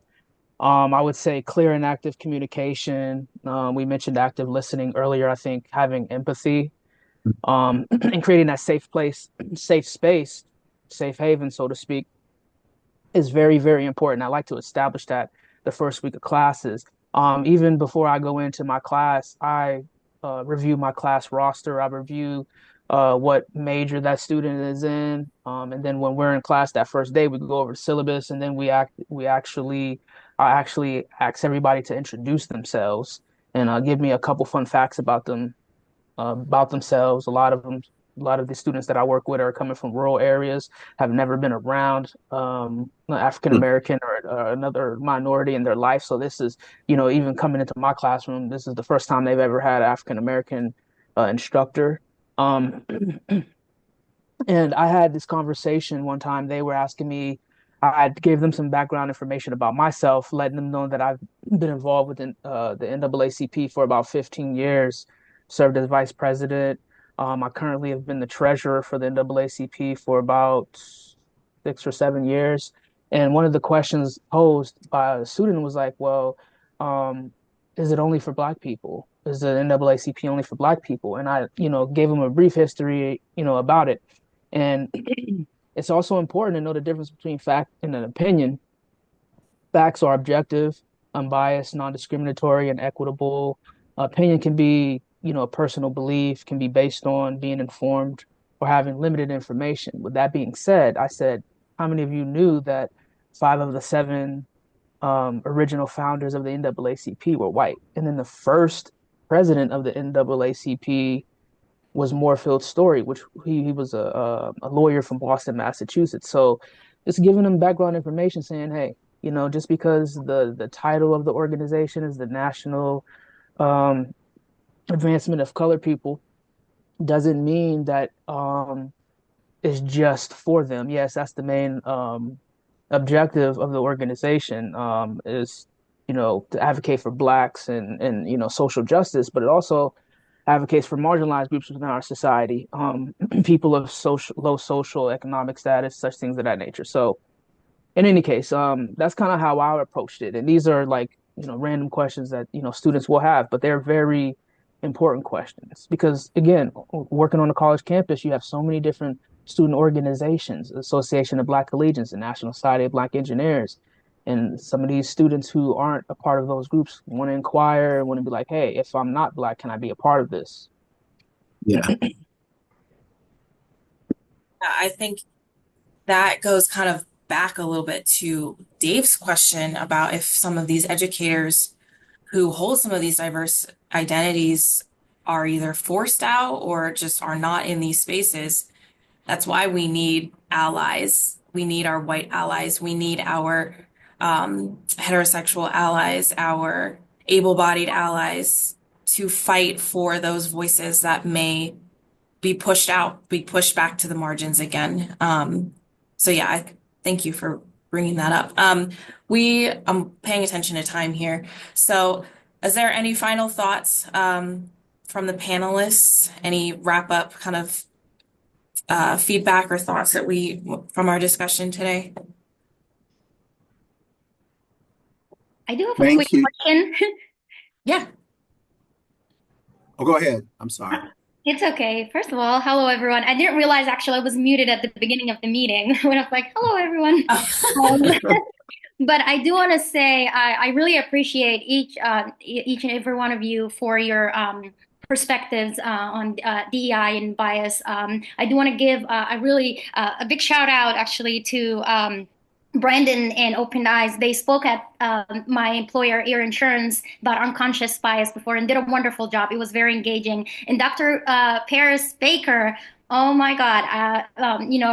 I would say clear and active communication. We mentioned active listening earlier. I think having empathy, and creating that safe place, safe space, safe haven, so to speak, is very, very important. I like to establish that the first week of classes. Even before I go into my class, I review my class roster. I review what major that student is in, and then when we're in class that first day, we go over the syllabus, and then I actually ask everybody to introduce themselves and give me a couple fun facts about themselves. A lot of the students that I work with are coming from rural areas, have never been around African American or another minority in their life. So this is, even coming into my classroom, this is the first time they've ever had an African American instructor. Um, and I had this conversation one time. They were asking me, I gave them some background information about myself, letting them know that I've been involved with the NAACP for about 15 years, served as vice president. I currently have been the treasurer for the NAACP for about 6 or 7 years. And one of the questions posed by a student was like, well, is it only for Black people? Is the NAACP only for Black people? And I, gave them a brief history, about it. And it's also important to know the difference between fact and an opinion. Facts are objective, unbiased, non-discriminatory, and equitable. Opinion can be, a personal belief, can be based on being informed or having limited information. With that being said, I said, how many of you knew that 5 of the 7 original founders of the NAACP were white? And then the first president of the NAACP was Moorfield Story, which he was a lawyer from Boston, Massachusetts. So just giving them background information saying, hey, just because the title of the organization is the National um, Advancement of Colored People doesn't mean that it's just for them. Yes, that's the main objective of the organization, is, to advocate for Blacks and social justice, but it also advocates for marginalized groups within our society, people of low social economic status, such things of that nature. So in any case, that's kind of how I approached it. And these are like, random questions that, students will have, but they're very important questions because, again, working on a college campus, you have so many different student organizations, Association of Black Collegians, the National Society of Black Engineers. And some of these students who aren't a part of those groups want to inquire and want to be like, hey, if I'm not Black, can I be a part of this? Yeah. I think that goes kind of back a little bit to Dave's question about if some of these educators who hold some of these diverse identities are either forced out or just are not in these spaces. That's why we need allies. We need our white allies. We need our heterosexual allies, our able-bodied allies to fight for those voices that may be pushed out, be pushed back to the margins again. So yeah, thank you for bringing that up. I'm paying attention to time here. So is there any final thoughts from the panelists? Any wrap up kind of feedback or thoughts from our discussion today? I do have a Thank quick you. question. Yeah. Oh, go ahead. I'm sorry. It's okay. First of all, hello everyone. I didn't realize actually I was muted at the beginning of the meeting when I was like, hello everyone. But I do want to say I really appreciate each and every one of you for your perspectives on DEI and bias. I do want to give a big shout out actually to Brandon and Open Eyes. They spoke at my employer, Ear Insurance, about unconscious bias before and did a wonderful job. It was very engaging. And Dr. Paris Baker, oh my God,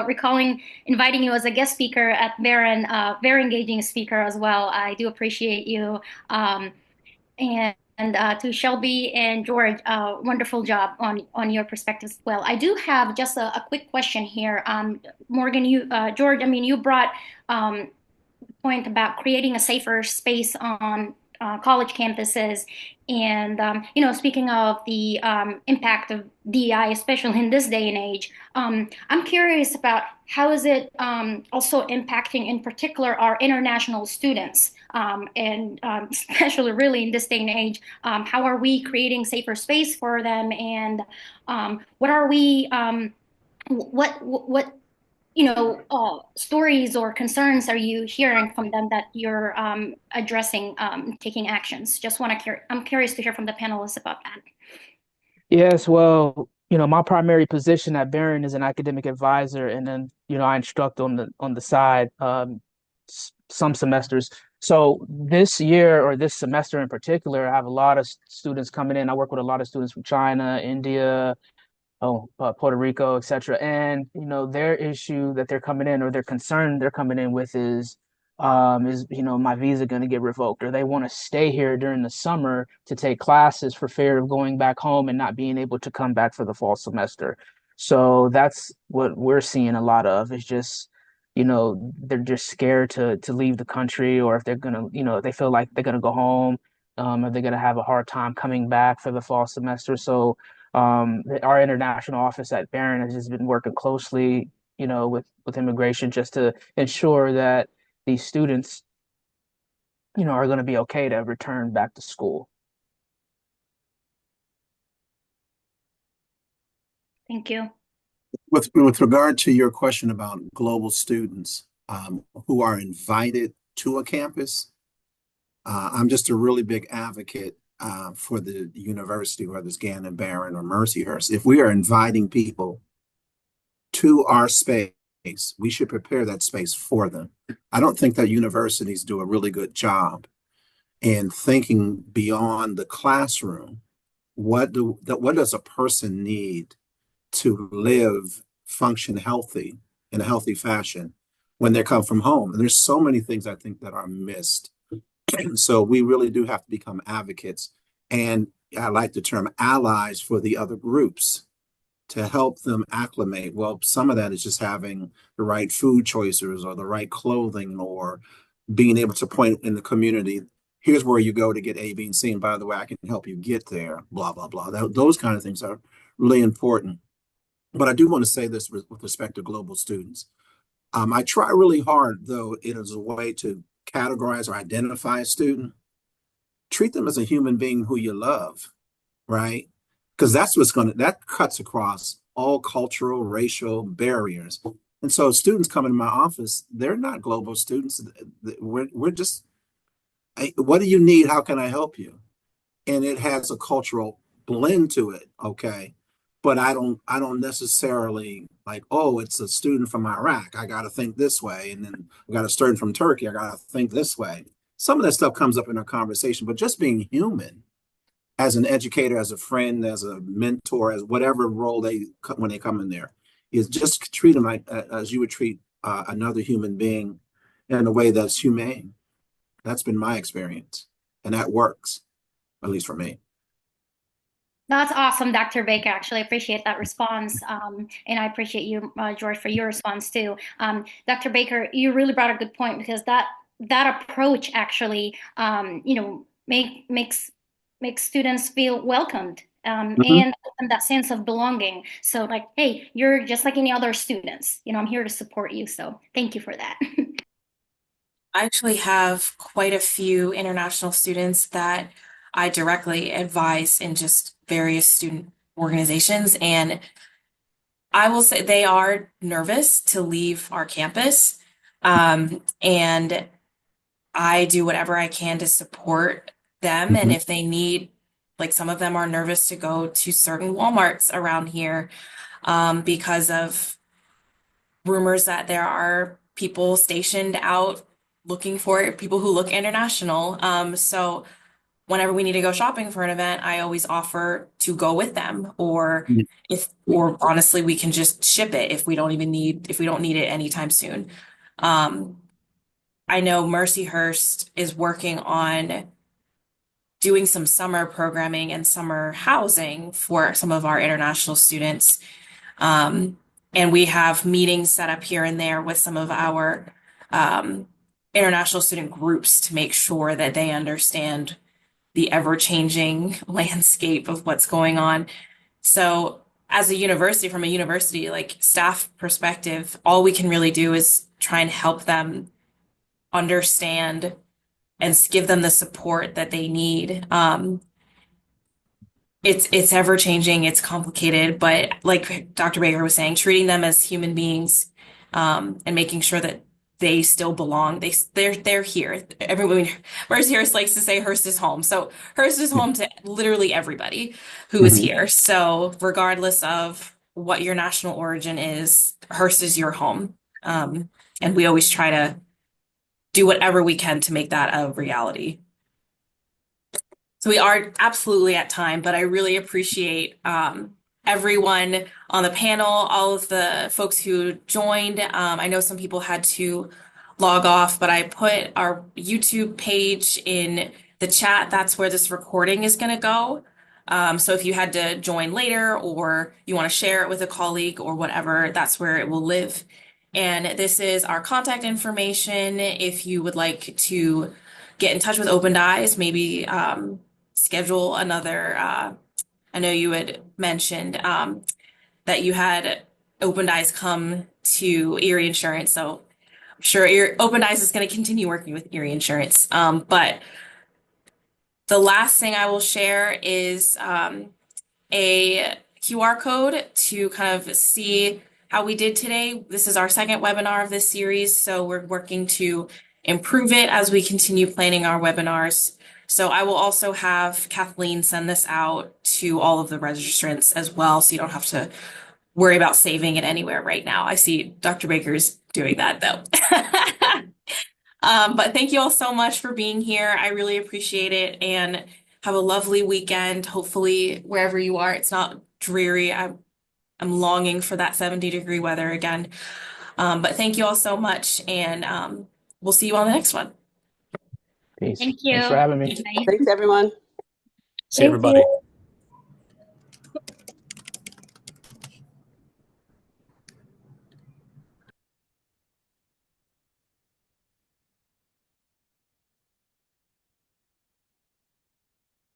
recalling inviting you as a guest speaker at Barron, very engaging speaker as well. I do appreciate you. And to Shelby and George, wonderful job on your perspectives as well. I do have just a quick question here. Morgan, George, I mean, you brought point about creating a safer space on college campuses. And, speaking of the impact of DEI, especially in this day and age, I'm curious about how is it also impacting in particular our international students, and especially really in this day and age, how are we creating safer space for them, and what are we, what stories or concerns are you hearing from them that you're addressing, taking actions? I'm curious to hear from the panelists about that. Yes, well, my primary position at Barron is an academic advisor, and then, I instruct on the side some semesters. So this year or this semester in particular, I have a lot of students coming in. I work with a lot of students from China, India, Puerto Rico, etc. And their issue that they're coming in, or their concern they're coming in with is my visa going to get revoked, or they want to stay here during the summer to take classes for fear of going back home and not being able to come back for the fall semester. So that's what we're seeing a lot of, is just they're just scared to leave the country, or if they're gonna, they feel like they're gonna go home, or they're gonna have a hard time coming back for the fall semester. So our international office at Barron has just been working closely, with immigration, just to ensure that these students, are going to be okay to return back to school. Thank you. With regard to your question about global students who are invited to a campus, I'm just a really big advocate for the university, whether it's Gannon, Barron, or Mercyhurst. If we are inviting people to our space, we should prepare that space for them. I don't think that universities do a really good job in thinking beyond the classroom. What does a person need to live, function healthy, in a healthy fashion when they come from home? And there's so many things I think that are missed. So we really do have to become advocates, and I like the term allies, for the other groups to help them acclimate. Well, some of that is just having the right food choices, or the right clothing, or being able to point in the community, here's where you go to get A, B, and C, and by the way, I can help you get there, blah, blah, blah. Those kind of things are really important. But I do want to say this with respect to global students. I try really hard, though, it is a way to categorize or identify a student. Treat them as a human being who you love, right? Because that cuts across all cultural, racial barriers. And so students coming to my office, they're not global students. We're just, what do you need? How can I help you? And it has a cultural blend to it, okay? But I don't necessarily like, oh, it's a student from Iraq, I got to think this way. And then I got a student from Turkey, I got to think this way. Some of that stuff comes up in our conversation, but just being human as an educator, as a friend, as a mentor, as whatever role when they come in there, is just treat them like as you would treat another human being in a way that's humane. That's been my experience, and that works, at least for me. That's awesome, Dr. Baker. Actually, I appreciate that response. And I appreciate you, George, for your response too. Dr. Baker, you really brought a good point, because that approach actually, makes students feel welcomed, and that sense of belonging. So like, hey, you're just like any other students. I'm here to support you. So thank you for that. I actually have quite a few international students that I directly advise in just various student organizations. And I will say they are nervous to leave our campus. And I do whatever I can to support them. And if they need, like, some of them are nervous to go to certain Walmarts around here because of rumors that there are people stationed out looking for people who look international. So whenever we need to go shopping for an event, I always offer to go with them, or honestly, we can just ship it if we don't need it anytime soon. I know Mercyhurst is working on doing some summer programming and summer housing for some of our international students. And we have meetings set up here and there with some of our international student groups to make sure that they understand the ever-changing landscape of what's going on. So as a university, from a university like staff perspective, all we can really do is try and help them understand and give them the support that they need. It's ever changing, it's complicated, but like Dr. Baker was saying, treating them as human beings, and making sure that they still belong. They're here. Everyone, Hearst here likes to say Hearst is home. So Hearst is home to literally everybody who is here. So regardless of what your national origin is, Hearst is your home. And we always try to do whatever we can to make that a reality. So we are absolutely at time, but I really appreciate everyone on the panel, all of the folks who joined. I know some people had to log off, but I put our YouTube page in the chat. That's where this recording is going to go. So if you had to join later or you want to share it with a colleague or whatever, that's where it will live. And this is our contact information. If you would like to get in touch with Opened Eyes, maybe schedule another. I know you had mentioned that you had Opened Eyes come to Erie Insurance, so I'm sure Opened Eyes is going to continue working with Erie Insurance. But the last thing I will share is a QR code to kind of see how we did today. This is our second webinar of this series, so we're working to improve it as we continue planning our webinars. So I will also have Kathleen send this out to all of the registrants as well, so you don't have to worry about saving it anywhere right now. I see Dr. Baker's doing that though. But thank you all so much for being here. I really appreciate it, and have a lovely weekend. Hopefully wherever you are, it's not dreary. I'm longing for that 70-degree weather again. But thank you all so much, and we'll see you on the next one. Peace. Thank you. Thanks for having me. Bye. Thanks, everyone. See everybody.